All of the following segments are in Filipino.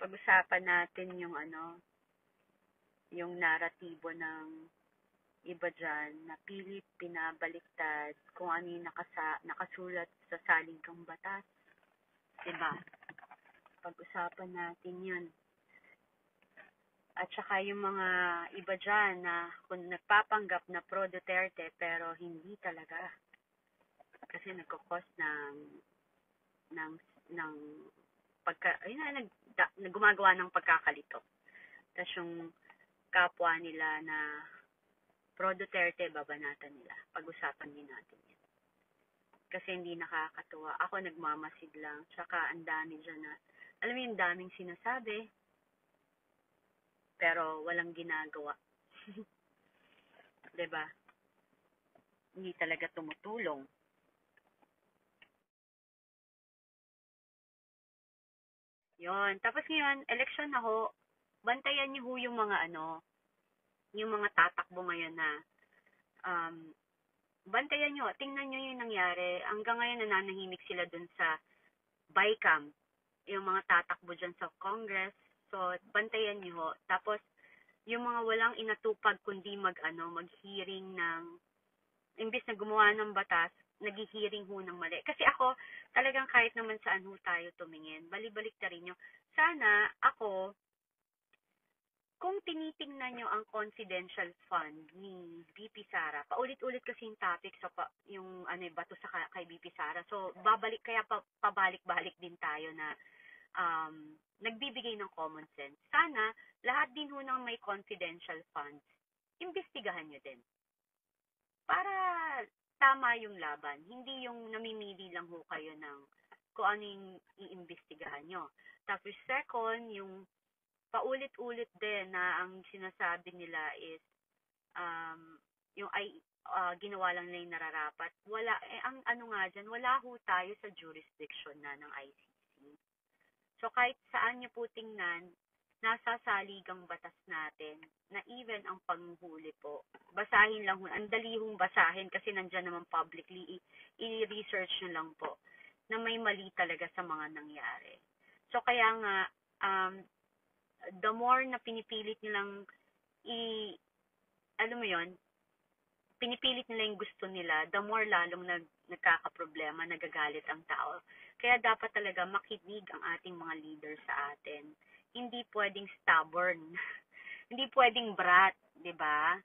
Pag-usapan natin yung yung naratibo ng iba dyan na pilit pinabaliktad kung ano yung nakasulat sa saligang batas. Diba? Pag-usapan natin yun. At saka yung mga iba dyan na kung nagpapanggap na pro Duterte pero hindi talaga. Kasi nagkakos ng ng gumagawa ng pagkakalito. Tapos yung kapwa nila na pro Duterte, babanatan nila. Pag-usapan din natin yan. Kasi hindi nakakatuwa. Ako nagmamasid lang. Tsaka ang dami dyan na, alam mo yung daming sinasabi, pero walang ginagawa. Diba? Hindi talaga tumutulong. Yon. Tapos ngayon, election na ho, bantayan niyo ho yung mga yung mga tatakbo ngayon na um, bantayan nyo, tingnan nyo yung nangyari. Hanggang ngayon nananahimik sila dun sa BICAM, yung mga tatakbo dyan sa Congress. So, bantayan nyo ho. Tapos, yung mga walang inatupag kundi mag-hearing ng, imbis na gumawa ng batas, nag-hearing ho ng mali. Kasi ako, talagang kahit naman saan ho tayo tumingin, balik-balik na rin nyo. Sana, ako, kung tinitingnan nyo ang confidential fund ni VP Sara, paulit-ulit kasi yung topic sa yung bato sa kay VP Sara. So, pabalik-balik din tayo na nagbibigay ng common sense. Sana, lahat din ho ng may confidential funds, imbestigahan nyo din. Para tama yung laban. Hindi yung namimili lang ho kayo ng kung ano yung iimbestigahan nyo. Tapos second, yung paulit-ulit din na ang sinasabi nila is yung ginawa lang nila yung nararapat. Wala, ang nga dyan, wala ho tayo sa jurisdiction na ng ICC. So kahit saan nyo po tingnan, nasa saligang batas natin na even ang panghuli po, basahin lang ho, ang dali hong basahin kasi nandyan naman publicly, i-research nyo lang po na may mali talaga sa mga nangyari. So kaya nga, the more na pinipilit nilang alam mo yon, pinipilit nila yung gusto nila, the more lalong nagkakaproblema, nagagalit ang tao. Kaya dapat talaga makinig ang ating mga leader sa atin. Hindi pwedeng stubborn. Hindi pwedeng brat, di ba?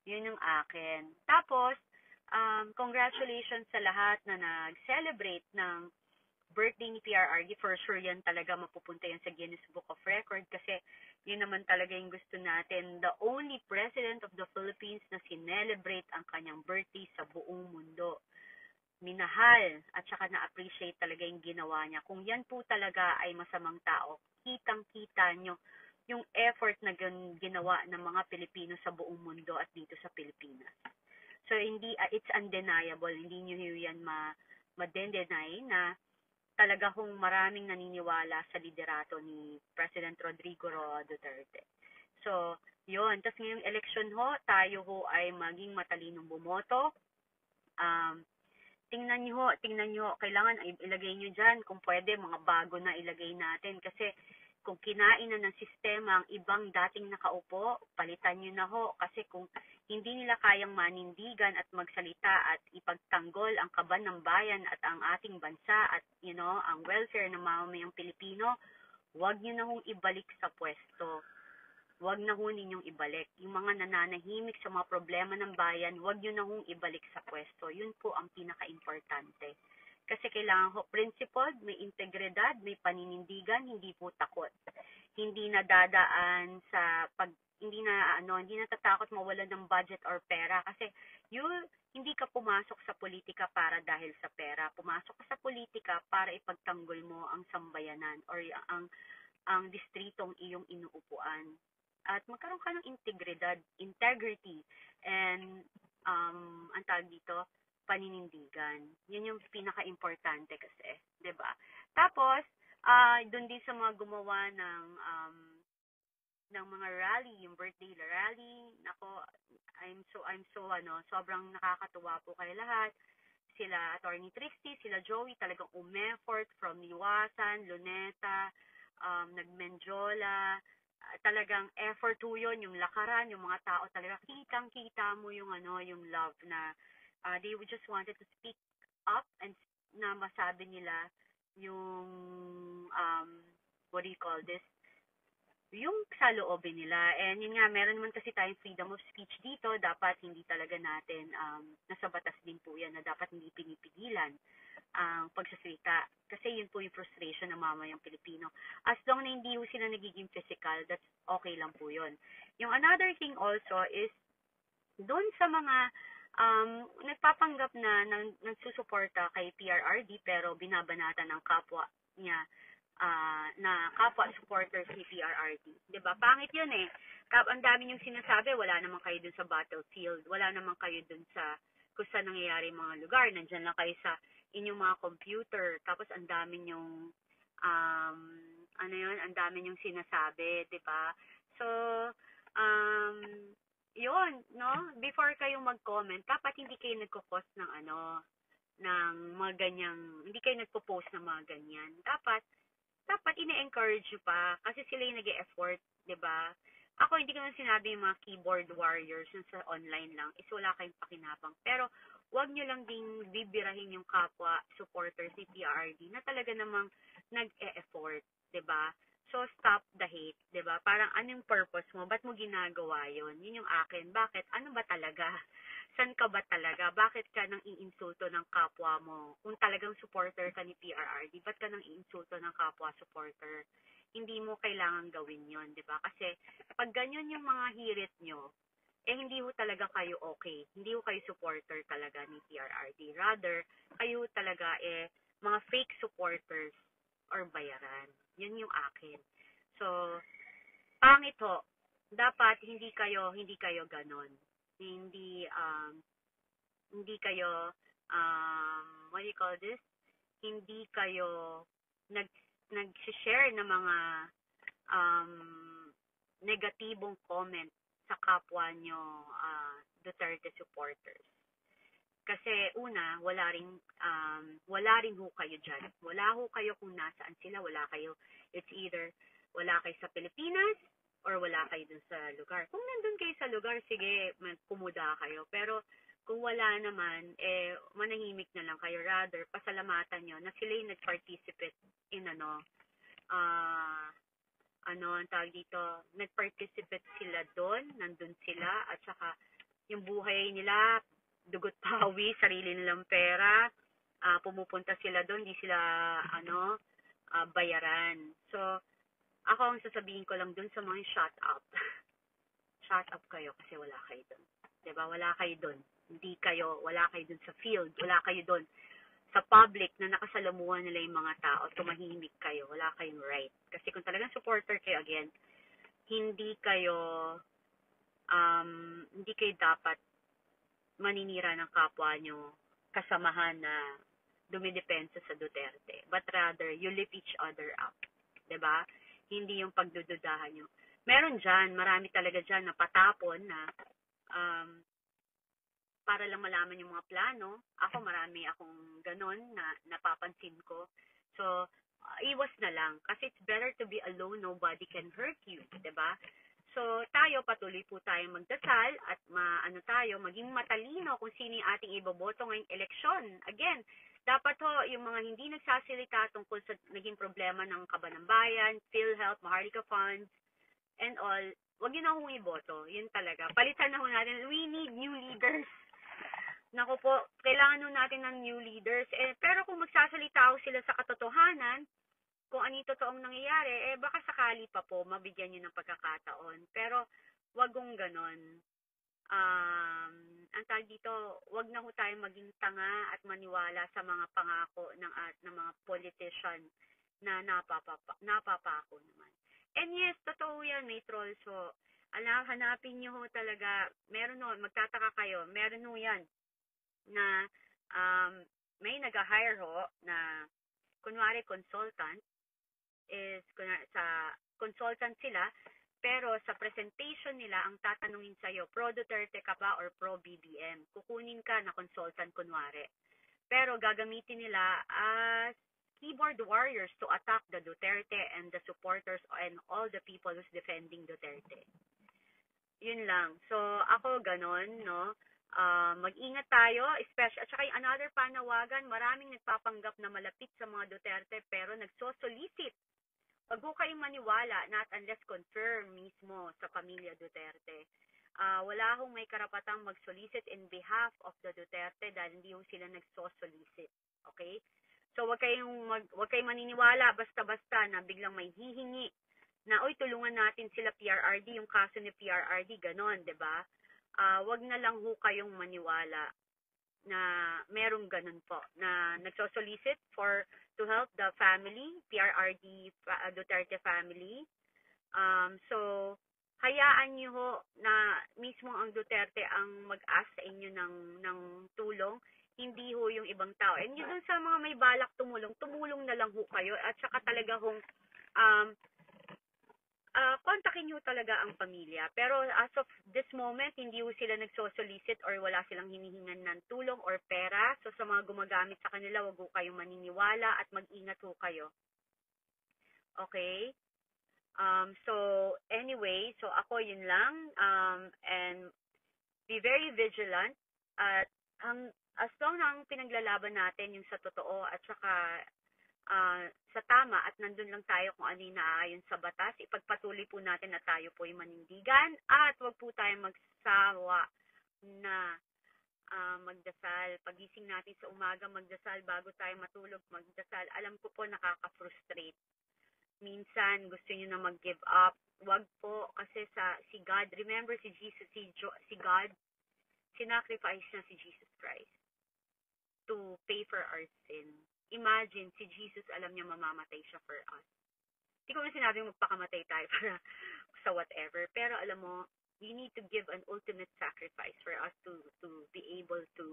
Yun yung akin. Tapos, congratulations sa lahat na nag-celebrate ng birthday ni PRRD. For sure yan talaga mapupunta yan sa Guinness Book of Record kasi yun naman talaga yung gusto natin. The only president of the Philippines na sinelebrate ang kanyang birthday sa buong mundo. Minahal at saka na-appreciate talaga yung ginawa niya. Kung yan po talaga ay masamang tao, kitang-kita nyo yung effort na ginawa ng mga Pilipino sa buong mundo at dito sa Pilipinas. So, it's undeniable. Hindi nyo yan ma-deny na talaga kung maraming naniniwala sa liderato ni President Rodrigo Roa Duterte. So, yun. Tapos ngayong election ho, tayo ho ay maging matalinong bumoto. Tingnan nyo, kailangan ilagay nyo dyan, kung pwede, mga bago na ilagay natin. Kasi kung kinain na ng sistema ang ibang dating nakaupo, palitan nyo na ho. Kasi kung hindi nila kayang manindigan at magsalita at ipagtanggol ang kaban ng bayan at ang ating bansa at ang welfare ng mamamayang Pilipino, huwag nyo na hong ibalik sa pwesto. Huwag na ho ninyong ibalik. Yung mga nananahimik sa mga problema ng bayan, huwag nyo na hong ibalik sa pwesto. Yun po ang pinaka-importante. Kasi kailangan ho, principled, may integridad, may paninindigan, hindi po takot. Hindi na dadaan sa hindi na tatakot mawalan ng budget or pera kasi hindi ka pumasok sa politika para dahil sa pera. Pumasok ka sa politika para ipagtanggol mo ang sambayanan or ang distritong iyong inuupuan. At magkaroon ka ng integrity, and ang tawag dito, paninindigan. Yun yung pinaka-importante kasi, 'di ba? Tapos, doon din sa mga gumawa ng mga rally, yung birthday rally, nako, I'm so sobrang nakakatuwa po kay lahat. Sila Attorney Trixie, sila Joey, talagang umeffort from Liwasan, Luneta, nagmenjola, talagang effort ho yun, yung lakaran, yung mga tao talaga, kitang-kita mo yung yung love na they would just wanted to speak up and na masabi nila yung, what do you call this, yung saloobin nila. And yun nga, meron naman kasi tayong freedom of speech dito. Dapat hindi talaga natin, nasa batas din po yan na dapat hindi pinipigilan ang pagsasalita. Kasi yun po yung frustration ng mamayang Pilipino. As long na hindi po sila nagiging physical, that's okay lang po yun. Yung another thing also is, doon sa mga nagpapanggap na nagsusuporta kay PRRD pero binabanatan ng kapwa niya na kapwa supporters ni PRRD. 'Di ba? Pangit 'yun eh. Ang dami niyong sinasabi, wala naman kayo dun sa battlefield, wala naman kayo dun sa kung saan nangyayari yung mga lugar, nandiyan lang kayo sa inyong mga computer, tapos ang dami niyong ang dami niyong sinasabi, 'di ba? So, um, yun, no? Before kayo mag-comment, dapat hindi kayo nagko-post ng ng mga ganyang, hindi kayo nagpo-post ng mga ganyan. Dapat ine-encourage nyo pa kasi sila yung nag-e-effort, 'di ba? Ako hindi ko naman sinabi yung mga keyboard warriors yung sa online lang is wala kayong pakinabang. Pero wag nyo lang ding bibirahin yung kapwa supporters ni PRD na talaga namang nag-e-effort, 'di ba? So stop the hate, 'di ba? Parang anong purpose mo? Ba't mo ginagawa 'yon? Yun yung akin. Bakit? Ano ba talaga? San ka ba talaga? Bakit ka nang iinsulto ng kapwa mo? Kung talagang supporter ka ni PRRD, ba't ka nang iinsulto ng kapwa supporter? Hindi mo kailangan gawin yon, di ba? Kasi pag ganyan yung mga hirit nyo, hindi ho talaga kayo okay. Hindi ho kayo supporter talaga ni PRRD. Rather, kayo talaga mga fake supporters or bayaran. Yun yung akin. So, pangit ho. Dapat hindi kayo ganon. Hindi kayo what do you call this, hindi kayo nag-share ng mga um, negatibong comment sa kapwa nyo Duterte supporters. Kasi una, wala rin ho kayo dyan. Wala ho kayo kung nasaan sila, wala kayo. It's either wala kayo sa Pilipinas or wala kayo dun sa lugar. Kung nandun kayo sa lugar, sige, kumuda kayo. Pero kung wala naman, manahimik na lang kayo. Rather, pasalamatan nyo na sila yung nag-participate in ang tawag dito, nag-participate sila doon, nandun sila, at saka yung buhay nila, dugot pawi, sarili nilang pera, pumupunta sila doon, di sila, bayaran. So, ako ang sasabihin ko lang doon sa mga shut up. Shut up kayo kasi wala kayo doon. Diba? Wala kayo doon. Wala kayo doon sa field, wala kayo doon sa public na nakasalamuhan nila yung mga tao, tumahimik kayo, wala kayong right. Kasi kung talagang supporter kayo, again, hindi kayo dapat maninira ng kapwa nyo kasamahan na dumidepensa sa Duterte. But rather, you lift each other up. 'Di ba? Hindi yung pagdududahan nyo. Meron dyan, marami talaga dyan na patapon na para lang malaman yung mga plano. Ako, marami akong ganon na napapansin ko. So, iwas na lang. Kasi it's better to be alone, nobody can hurt you. 'Di ba? So, tayo, patuloy po tayong magdasal at maging matalino kung sino yung ating iboboto ngayong eleksyon. Again, dapat ho, yung mga hindi nagsasalita tungkol sa naging problema ng Kaban ng Bayan, PhilHealth, Maharlika Funds, and all, wag yun na hong iboto. Yun talaga. Palitan na ho natin. We need new leaders. Naku po, kailangan nun natin ng new leaders. Pero kung magsasalita sila sa katotohanan, kung ano yung totoong nangyayari, baka sakali pa po, mabigyan nyo ng pagkakataon. Pero, wag kong ganon. Ang tawag dito, wag na ho tayo maging tanga at maniwala sa mga pangako ng mga politician na napapako naman. And yes, totoo yan, may trolls ho. Hanapin nyo ho talaga, meron ho, magtataka kayo, meron ho yan, na may nag-hire ho na kunwari consultant consultant sila, pero sa presentation nila ang tatanungin sa iyo, pro Duterte ka ba or pro BBM? Kukunin ka na consultant kunwari. Pero gagamitin nila as keyboard warriors to attack the Duterte and the supporters and all the people who's defending Duterte. Yun lang. So, ako ganon, no? Mag-ingat tayo, especially, at saka yung another panawagan, maraming nagpapanggap na malapit sa mga Duterte pero nagsosolicit. Wag ho kayong maniwala, not unless confirm mismo sa pamilya Duterte. Wala hong may karapatang mag-solicit in behalf of the Duterte dahil hindi ho sila nagsosolicit. Okay? So, wag kayong maniniwala basta-basta na biglang may hihingi na, oy, tulungan natin sila PRRD, yung kaso ni PRRD, ganon, 'di ba? Wag na lang ho kayong maniwala na merong ganun po, na nagsosolicit to help the family, PRRD Duterte family. So, hayaan niyo ho na mismo ang Duterte ang mag-ask sa inyo ng tulong, hindi ho yung ibang tao. And yun dun sa mga may balak tumulong na lang ho kayo, at saka talaga hong kontakin nyo talaga ang pamilya. Pero as of this moment, hindi ho sila nagsosolicit or wala silang hinihingan ng tulong or pera. So sa mga gumagamit sa kanila, wag ho kayong maniniwala at mag-ingat ho kayo. Okay? So anyway, so ako yun lang. And be very vigilant. At as long na ang pinaglalaban natin yung sa totoo at saka sa tama at nandun lang tayo kung ano yung naaayon sa batas, ipagpatuloy po natin na tayo po yung manindigan at wag po tayo magsawa na magdasal. Pagising natin sa umaga, magdasal. Bago tayo matulog, magdasal. Alam ko po nakaka-frustrate. Minsan, gusto nyo na mag-give up. Wag po, kasi si God, remember si Jesus, si God, sinacrifice na si Jesus Christ to pay for our sin. Imagine, si Jesus, alam niya mamamatay siya for us. Hindi ko na sinabing magpakamatay tayo para sa whatever. Pero alam mo, we need to give an ultimate sacrifice for us to be able to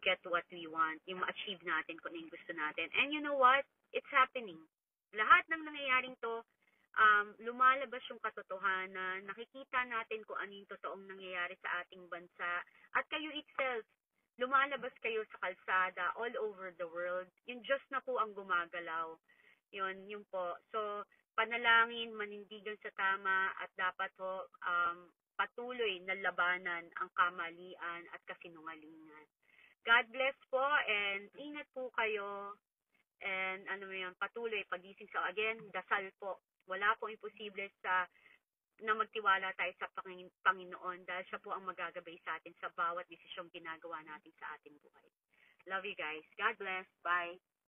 get what we want, yung ma-achieve natin kung ano yung gusto natin. And you know what? It's happening. Lahat ng nangyayaring to, lumalabas yung katotohanan, nakikita natin kung ano yung totoong nangyayari sa ating bansa. At kayo itself, lumalabas kayo sa kalsada all over the world. Yung Diyos na po ang gumagalaw. Yun po. So, panalangin, manindigan sa tama, at dapat po patuloy na labanan ang kamalian at kasinungalingan. God bless po, and ingat po kayo. And patuloy, pagising sa, again, dasal po. Wala pong imposible na magtiwala tayo sa Panginoon dahil siya po ang magagabay sa atin sa bawat desisyong ginagawa natin sa ating buhay. Love you guys. God bless. Bye.